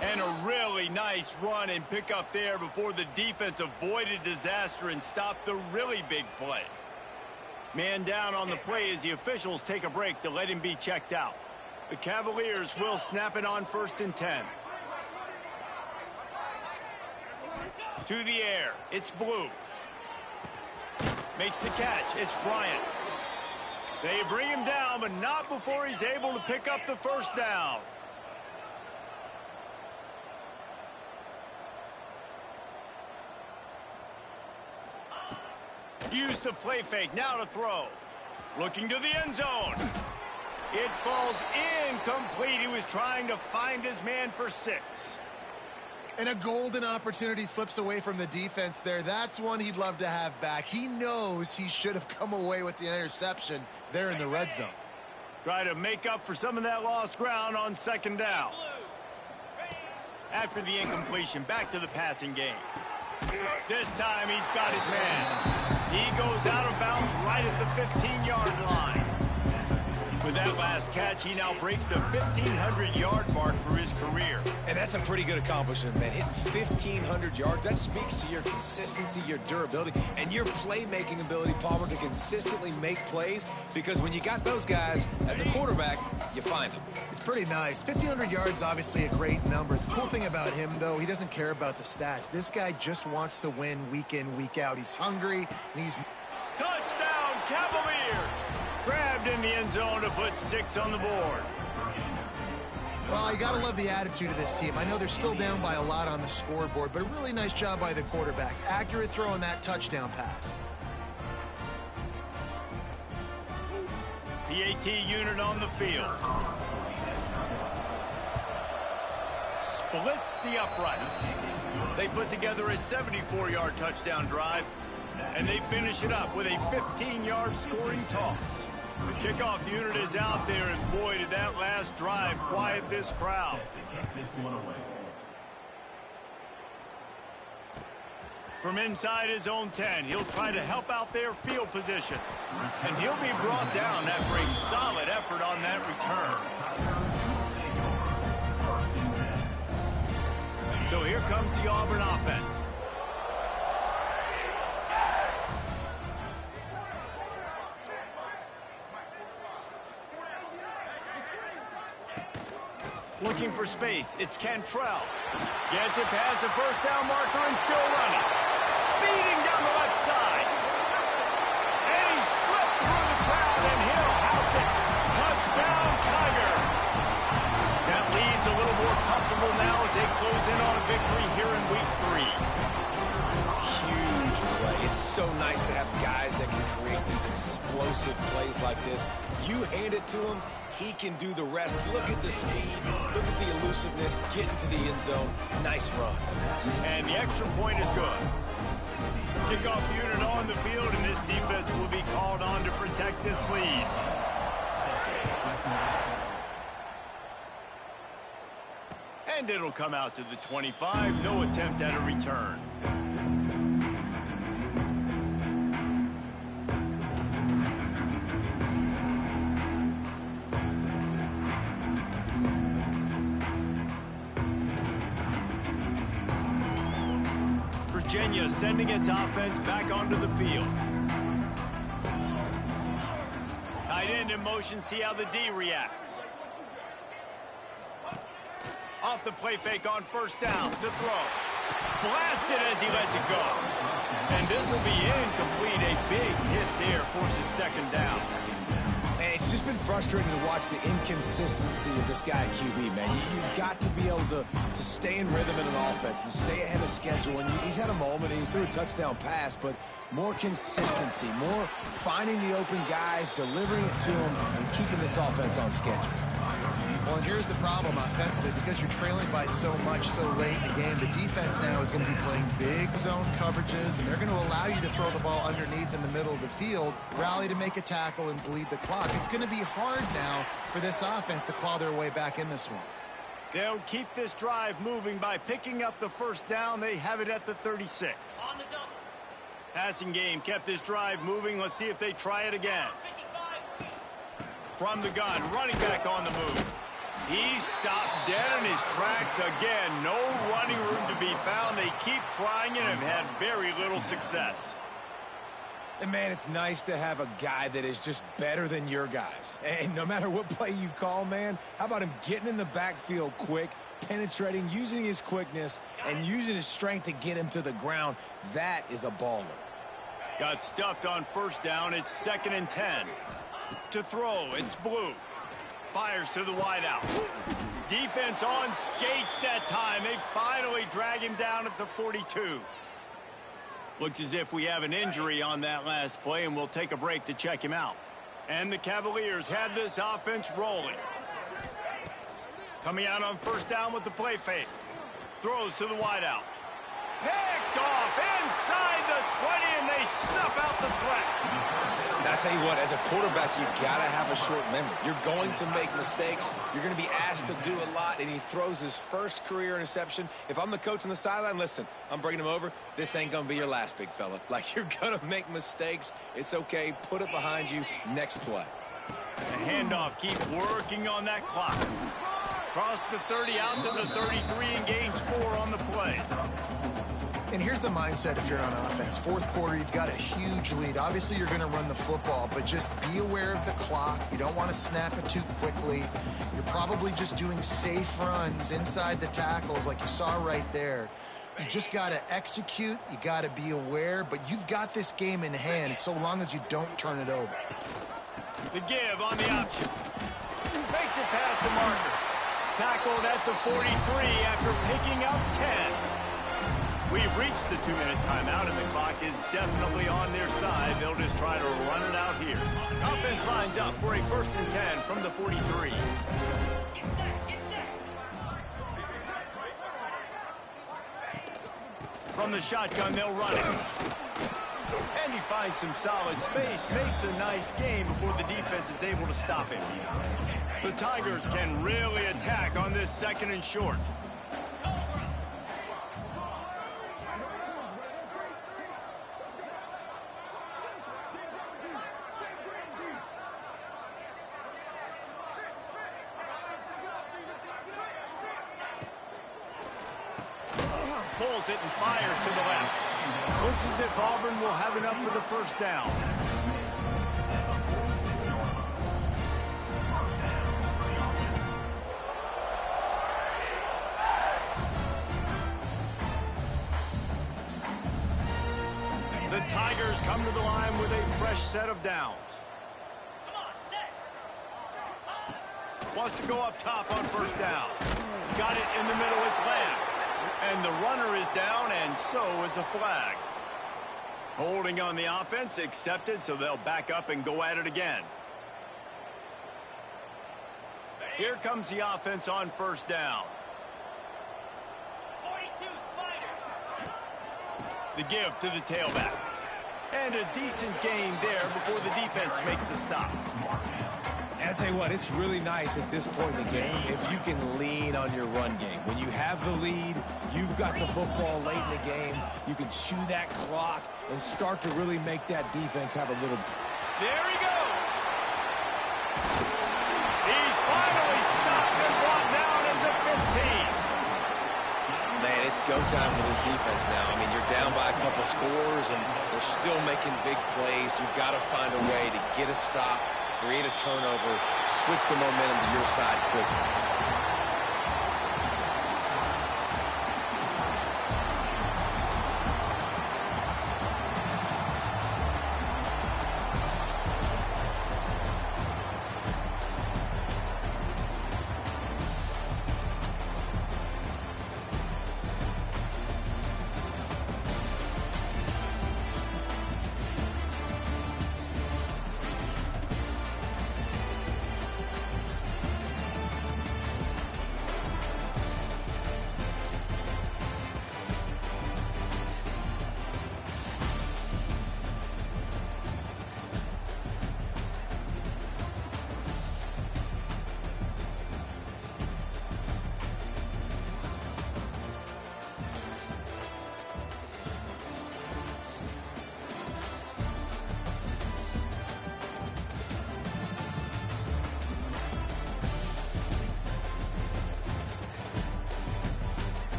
And a really nice run and pick up there before the defense avoided disaster and stopped the really big play. Man down on the play as the officials take a break to let him be checked out. The Cavaliers will snap it on 1st and 10. To the air. It's Blue. Makes the catch. It's Bryant. They bring him down, but not before he's able to pick up the first down. Use the play fake. Now to throw. Looking to the end zone. It falls incomplete. He was trying to find his man for 6. And a golden opportunity slips away from the defense there. That's one he'd love to have back. He knows he should have come away with the interception there in the red zone. Try to make up for some of that lost ground on 2nd down. After the incompletion, back to the passing game. This time he's got his man. He goes out of bounds right at the 15-yard line. With that last catch, he now breaks the 1,500-yard mark for his career. And that's a pretty good accomplishment, man. Hitting 1,500 yards, that speaks to your consistency, your durability, and your playmaking ability, Palmer, to consistently make plays, because when you got those guys as a quarterback, you find them. It's pretty nice. 1,500 yards, obviously a great number. The cool thing about him, though, he doesn't care about the stats. This guy just wants to win week in, week out. He's hungry, and he's... Touchdown, Cavaliers! Grabbed in the end zone to put 6 on the board. Well, you got to love the attitude of this team. I know they're still down by a lot on the scoreboard, but a really nice job by the quarterback. Accurate throw on that touchdown pass. PAT unit on the field. Splits the uprights. They put together a 74-yard touchdown drive, and they finish it up with a 15-yard scoring toss. The kickoff unit is out there, and boy, did that last drive quiet this crowd. From inside his own 10, he'll try to help out their field position. And he'll be brought down after a solid effort on that return. So here comes the Auburn offense. Looking for space. It's Cantrell. Gets it past the first down marker and still running. Speeding down the left side. And he slipped through the crowd, and he'll house it. Touchdown, Tigers. That lead's a little more comfortable now as they close in on a victory here in week 3. Huge play. It's so nice to have guys that can create these explosive plays like this. You hand it to him, he can do the rest. Look at the speed, look at the elusiveness, get into the end zone. Nice run. And the extra point is good. Kickoff unit on the field, and this defense will be called on to protect this lead. And it'll come out to the 25. No attempt at a return. Virginia sending its offense back onto the field. Tight end in motion, see how the D reacts. Off the play fake on first down to throw. Blasted as he lets it go. And this will be incomplete. A big hit there forces second down. Man, it's just been frustrating to watch the inconsistency of this guy at QB, man. You've got to be able to stay in rhythm in an offense and stay ahead of schedule. And he's had a moment and he threw a touchdown pass, but more consistency, more finding the open guys, delivering it to them, and keeping this offense on schedule. Well, and here's the problem offensively. Because you're trailing by so much so late in the game, the defense now is going to be playing big zone coverages, and they're going to allow you to throw the ball underneath in the middle of the field, rally to make a tackle, and bleed the clock. It's going to be hard now for this offense to claw their way back in this one. They'll keep this drive moving by picking up the first down. They have it at the 36. On the double. Passing game kept this drive moving. Let's see if they try it again. 55. From the gun, running back on the move. He stopped dead in his tracks again. No running room to be found. They keep trying and have had very little success. And, man, it's nice to have a guy that is just better than your guys. And no matter what play you call, man, how about him getting in the backfield quick, penetrating, using his quickness, and using his strength to get him to the ground? That is a baller. Got stuffed on first down. It's 2nd and 10. To throw, it's Blue. Fires to the wideout. Defense on skates that time. They finally drag him down at the 42. Looks as if we have an injury on that last play, and we'll take a break to check him out. And the Cavaliers have this offense rolling. Coming out on first down with the play fake. Throws to the wideout. Picked off inside the 20, and they snuff out the threat. I tell you what, as a quarterback, you got to have a short memory. You're going to make mistakes. You're going to be asked to do a lot, and he throws his first career interception. If I'm the coach on the sideline, listen, I'm bringing him over. This ain't going to be your last, big fella. Like, you're going to make mistakes. It's okay. Put it behind you. Next play. The handoff, keep working on that clock. Cross the 30 out to the 33 and gains 4 on the play. And here's the mindset if you're on offense. Fourth quarter, you've got a huge lead. Obviously, you're going to run the football, but just be aware of the clock. You don't want to snap it too quickly. You're probably just doing safe runs inside the tackles like you saw right there. You just got to execute. You got to be aware, but you've got this game in hand so long as you don't turn it over. The give on the option. Makes it past the marker. Tackled at the 43 after picking up 10. We've reached the 2-minute timeout, and the clock is definitely on their side. They'll just try to run it out here. Offense lines up for a 1st and 10 from the 43. From the shotgun, they'll run it. And he finds some solid space, makes a nice game before the defense is able to stop him. The Tigers can really attack on this 2nd and short. Pulls it and fires to the left. Looks as if Auburn will have enough for the first down. The Tigers come to the line with a fresh set of downs. Wants to go up top on first down. Got it in the middle, it's Lamb. And the runner is down, and so is the flag. Holding on the offense, accepted, so they'll back up and go at it again. Here comes the offense on first down. 42 Spider. The give to the tailback. And a decent gain there before the defense makes the stop. And I tell you what, it's really nice at this point in the game if you can lean on your run game. When you have the lead, you've got the football late in the game, you can chew that clock and start to really make that defense have a little... There he goes. He's finally stopped and brought down at the 15. Man, it's go time for this defense now. I mean, you're down by a couple scores, and they're still making big plays. You've got to find a way to get a stop, create a turnover, switch the momentum to your side quickly.